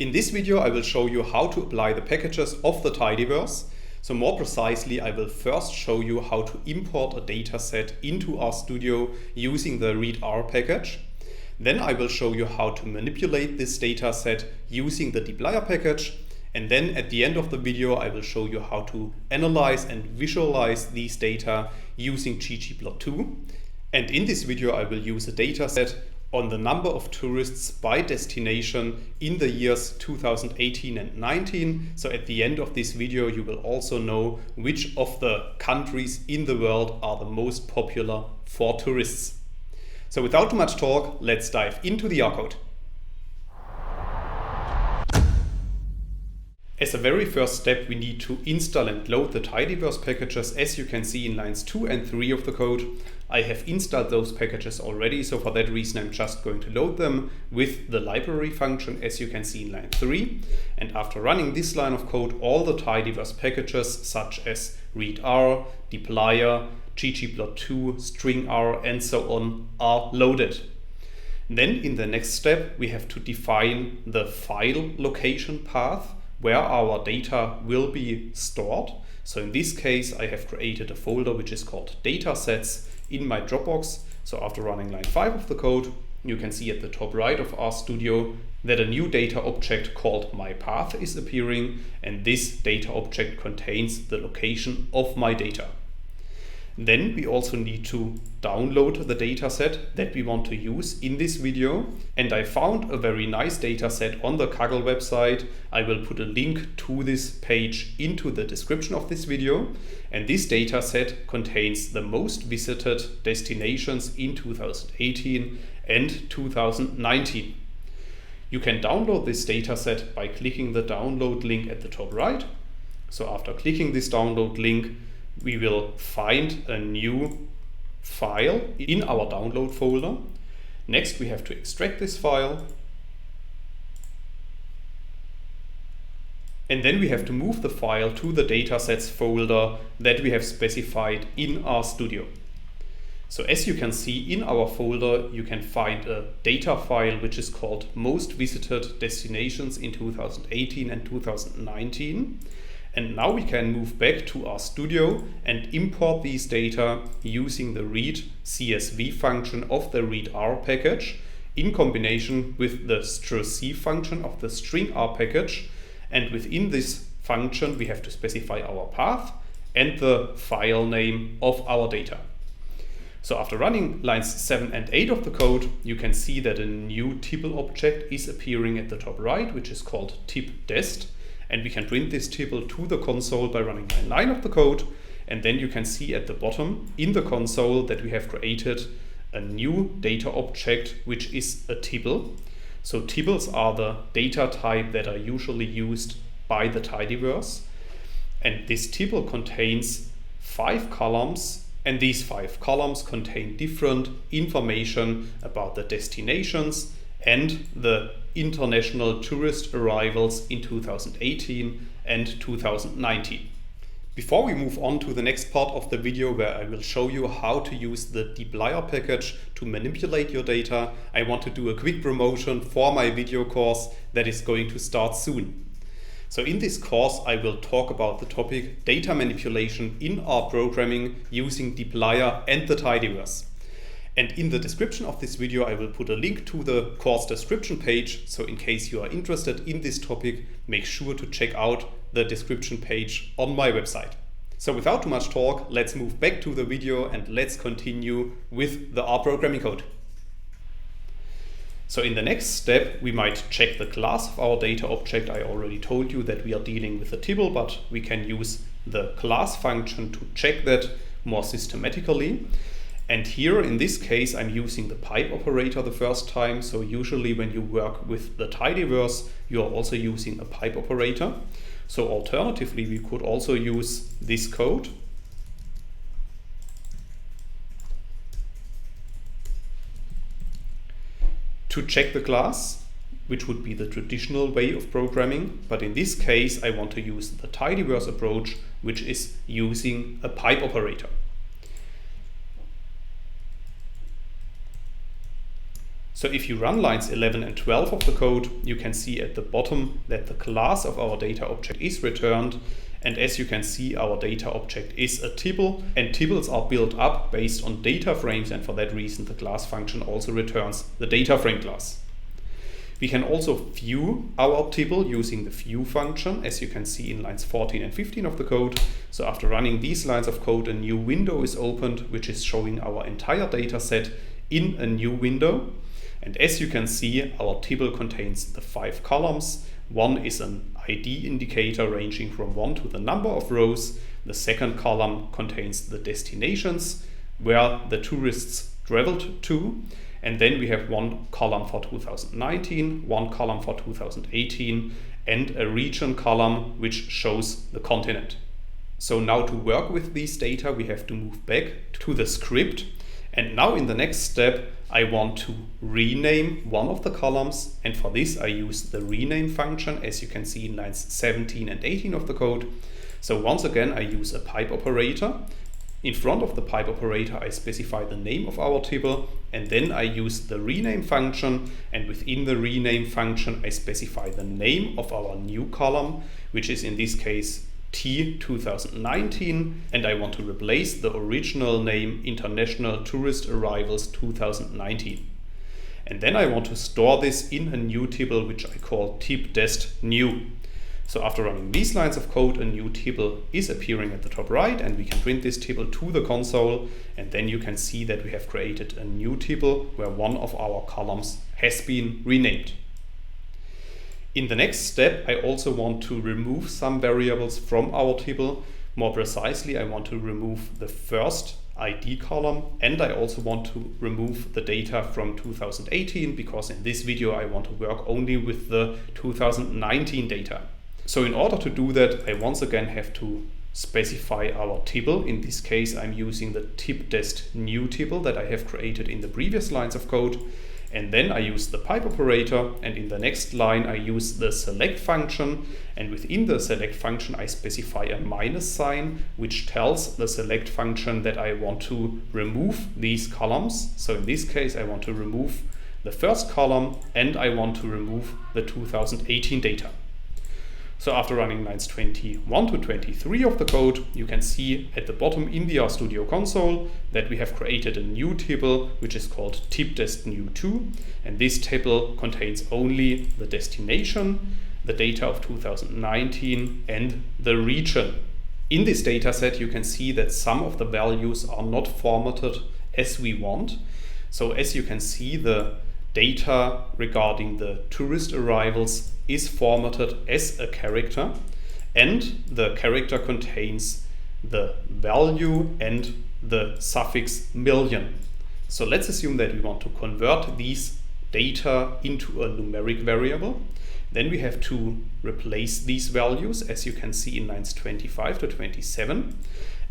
In this video I will show you how to apply the packages of the tidyverse. So more precisely, I will first show you how to import a dataset into RStudio using the readr package. Then I will show you how to manipulate this dataset using the dplyr package. And then at the end of the video I will show you how to analyze and visualize these data using ggplot2. And in this video I will use a dataset on the number of tourists by destination in the years 2018 and 19. So at the end of this video you will also know which of the countries in the world are the most popular for tourists. So without too much talk, let's dive into the R code. As a very first step, we need to install and load the tidyverse packages, as you can see in lines 2 and 3 of the code. I have installed those packages already, so for that reason I'm just going to load them with the library function, as you can see in line 3. And after running this line of code, all the tidyverse packages such as readr, dplyr, ggplot2, stringr and so on are loaded. Then in the next step we have to define the file location path where our data will be stored. So in this case I have created a folder which is called datasets in my Dropbox. So after running line 5 of the code, you can see at the top right of RStudio that a new data object called myPath is appearing, and this data object contains the location of my data. Then we also need to download the dataset that we want to use in this video. And I found a very nice dataset on the Kaggle website. I will put a link to this page into the description of this video. And this dataset contains the most visited destinations in 2018 and 2019. You can download this dataset by clicking the download link at the top right. So after clicking this download link, we will find a new file in our download folder. Next, we have to extract this file. And then we have to move the file to the datasets folder that we have specified in RStudio. So as you can see in our folder, you can find a data file which is called most visited destinations in 2018 and 2019. And now we can move back to RStudio and import these data using the read CSV function of the readr package in combination with the str_c function of the stringr package. And within this function we have to specify our path and the file name of our data. So after running lines 7 and 8 of the code, you can see that a new tibble object is appearing at the top right, which is called tibdest. And we can print this tibble to the console by running line 9 of the code. And then you can see at the bottom in the console that we have created a new data object, which is a tibble. So tibbles are the data type that are usually used by the tidyverse. And this tibble contains 5 columns, and these 5 columns contain different information about the destinations and the international tourist arrivals in 2018 and 2019. Before we move on to the next part of the video where I will show you how to use the dplyr package to manipulate your data, I want to do a quick promotion for my video course that is going to start soon. So in this course I will talk about the topic data manipulation in R programming using dplyr and the tidyverse. And in the description of this video I will put a link to the course description page, so in case you are interested in this topic, make sure to check out the description page on my website. So without too much talk, let's move back to the video and let's continue with the R programming code. So in the next step we might check the class of our data object. I already told you that we are dealing with a tibble, but we can use the class function to check that more systematically. And here in this case I'm using the pipe operator the first time. So usually when you work with the tidyverse you are also using a pipe operator. So alternatively we could also use this code. To check the class, which would be the traditional way of programming. But in this case I want to use the tidyverse approach, which is using a pipe operator. So if you run lines 11 and 12 of the code, you can see at the bottom that the class of our data object is returned. And as you can see, our data object is a tibble, and tibbles are built up based on data frames, and for that reason the class function also returns the data frame class. We can also view our tibble using the view function, as you can see in lines 14 and 15 of the code. So after running these lines of code, a new window is opened, which is showing our entire data set in a new window. And as you can see, our tibble contains the 5 columns. One is an ID indicator ranging from 1 to the number of rows. The second column contains the destinations where the tourists traveled to. And then we have one column for 2019, one column for 2018, and a region column which shows the continent. So now to work with these data, we have to move back to the script. And now in the next step, I want to rename one of the columns. And for this, I use the rename function, as you can see in lines 17 and 18 of the code. So once again, I use a pipe operator. In front of the pipe operator, I specify the name of our tibble, and then I use the rename function, and within the rename function, I specify the name of our new column, which is in this case T2019, and I want to replace the original name International Tourist Arrivals 2019. And then I want to store this in a new tibble, which I call tibdest_new. So after running these lines of code, a new tibble is appearing at the top right, and we can print this tibble to the console, and then you can see that we have created a new tibble where one of our columns has been renamed. In the next step, I also want to remove some variables from our tibble. More precisely, I want to remove the first ID column, and I also want to remove the data from 2018, because in this video I want to work only with the 2019 data. So in order to do that, I once again have to specify our tibble. In this case, I'm using the tibdest_new tibble that I have created in the previous lines of code. And then I use the pipe operator, and in the next line I use the select function, and within the select function I specify a minus sign, which tells the select function that I want to remove these columns. So in this case I want to remove the first column, and I want to remove the 2018 data. So after running lines 21 to 23 of the code, you can see at the bottom in the RStudio console that we have created a new tibble, which is called tibdest_new2. And this tibble contains only the destination, the data of 2019, and the region. In this data set, you can see that some of the values are not formatted as we want. So as you can see, the data regarding the tourist arrivals is formatted as a character, and the character contains the value and the suffix million. So let's assume that we want to convert these data into a numeric variable. Then we have to replace these values, as you can see in lines 25 to 27.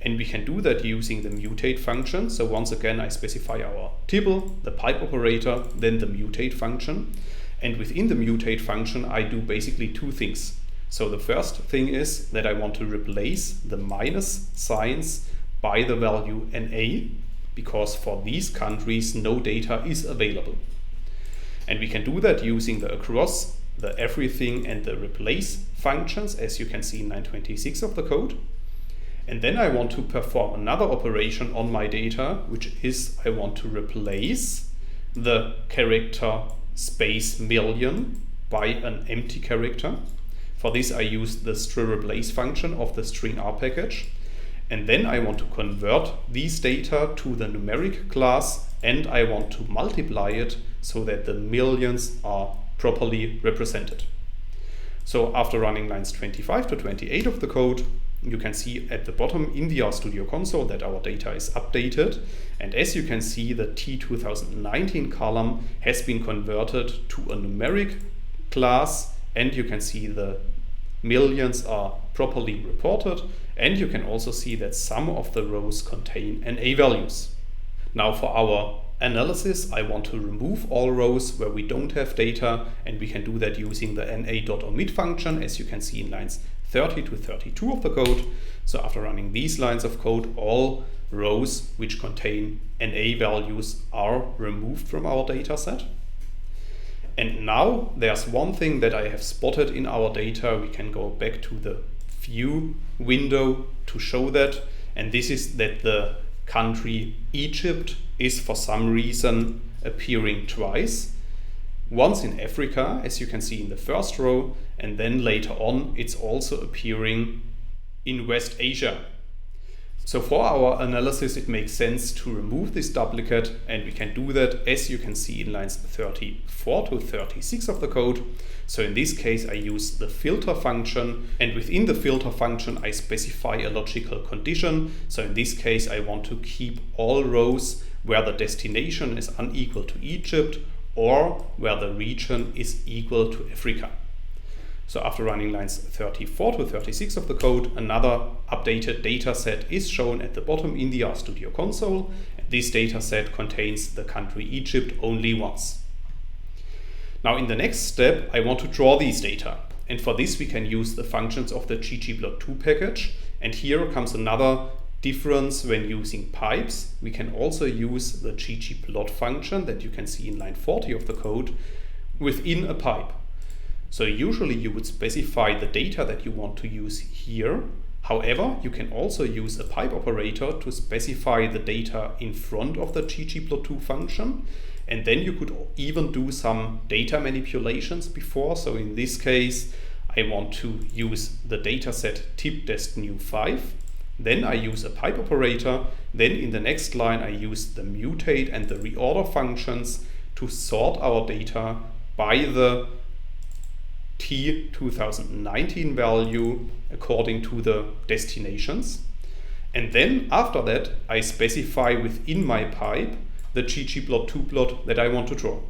And we can do that using the mutate function. So once again, I specify our tibble, the pipe operator, then the mutate function. And within the mutate function, I do basically two things. So the first thing is that I want to replace the minus signs by the value NA, because for these countries, no data is available. And we can do that using the across, the everything, and the replace functions, as you can see in line 26 of the code. And then I want to perform another operation on my data, which is I want to replace the character space million by an empty character. For this, I use the str_replace function of the string_r package. And then I want to convert these data to the numeric class, and I want to multiply it so that the millions are properly represented. So after running lines 25 to 28 of the code, you can see at the bottom in the RStudio console that our data is updated. And as you can see, the T2019 column has been converted to a numeric class, and you can see the millions are properly reported. And you can also see that some of the rows contain NA values. Now for our analysis, I want to remove all rows where we don't have data, and we can do that using the na.omit function, as you can see in lines 30 to 32 of the code. So after running these lines of code, all rows which contain NA values are removed from our data set. And now there's one thing that I have spotted in our data. We can go back to the view window to show that. And this is that the country Egypt is for some reason appearing twice. Once in Africa, as you can see in the first row, and then later on it's also appearing in West Asia. So for our analysis it makes sense to remove this duplicate, and we can do that as you can see in lines 34 to 36 of the code. So in this case I use the filter function, and within the filter function I specify a logical condition. So in this case I want to keep all rows where the destination is unequal to Egypt or where the region is equal to Africa. So after running lines 34 to 36 of the code, another updated data set is shown at the bottom in the RStudio console. This data set contains the country Egypt only once. Now in the next step, I want to draw these data. And for this we can use the functions of the ggplot2 package. And here comes another difference when using pipes. We can also use the ggplot function that you can see in line 40 of the code within a pipe. So usually you would specify the data that you want to use here. However, you can also use a pipe operator to specify the data in front of the ggplot2 function. And then you could even do some data manipulations before. So in this case, I want to use the dataset tibble2. Then I use a pipe operator. Then in the next line, I use the mutate and the reorder functions to sort our data by the T2019 value according to the destinations. And then after that, I specify within my pipe the ggplot2 plot that I want to draw.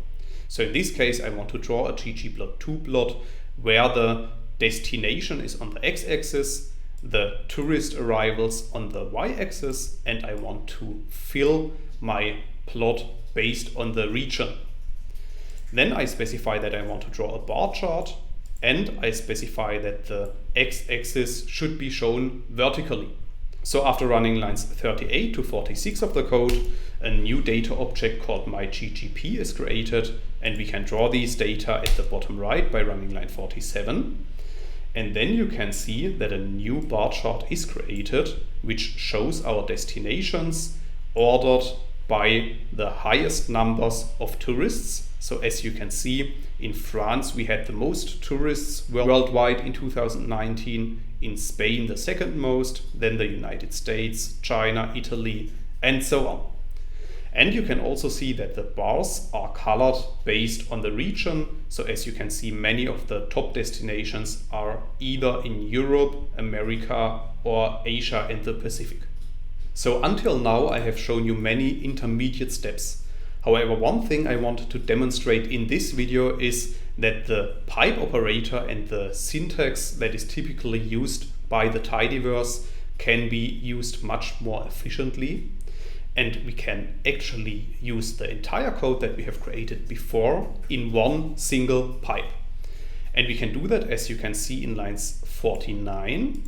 So in this case, I want to draw a ggplot2 plot where the destination is on the x-axis, the tourist arrivals on the y-axis, and I want to fill my plot based on the region. Then I specify that I want to draw a bar chart, and I specify that the x-axis should be shown vertically. So after running lines 38 to 46 of the code, a new data object called myGGP is created, and we can draw these data at the bottom right by running line 47. And then you can see that a new bar chart is created, which shows our destinations ordered by the highest numbers of tourists. So as you can see, in France we had the most tourists worldwide in 2019, in Spain the second most, then the United States, China, Italy, and so on. And you can also see that the bars are colored based on the region. So as you can see, many of the top destinations are either in Europe, America, or Asia and the Pacific. So until now I have shown you many intermediate steps. However, one thing I wanted to demonstrate in this video is that the pipe operator and the syntax that is typically used by the tidyverse can be used much more efficiently. And we can actually use the entire code that we have created before in one single pipe. And we can do that, as you can see, in lines 49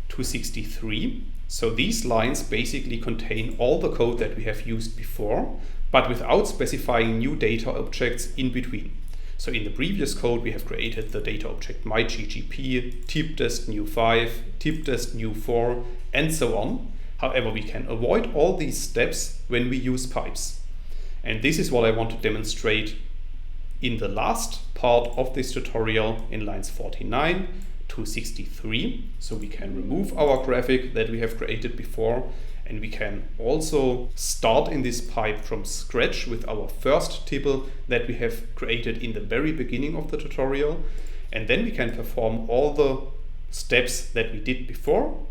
to 63. So these lines basically contain all the code that we have used before, but without specifying new data objects in between. So in the previous code, we have created the data object myGGP, tibble2, tibble2, and so on. However, we can avoid all these steps when we use pipes. And this is what I want to demonstrate in the last part of this tutorial in lines 49 to 63. So we can remove our graphic that we have created before, and we can also start in this pipe from scratch with our first tibble that we have created in the very beginning of the tutorial. And then we can perform all the steps that we did before,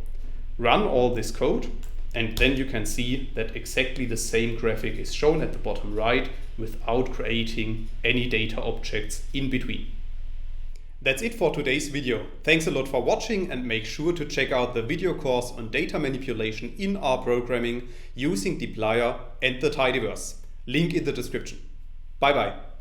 run all this code, and then you can see that exactly the same graphic is shown at the bottom right without creating any data objects in between. That's it for today's video. Thanks a lot for watching, and make sure to check out the video course on data manipulation in R programming using dplyr and the tidyverse. Link in the description. Bye bye.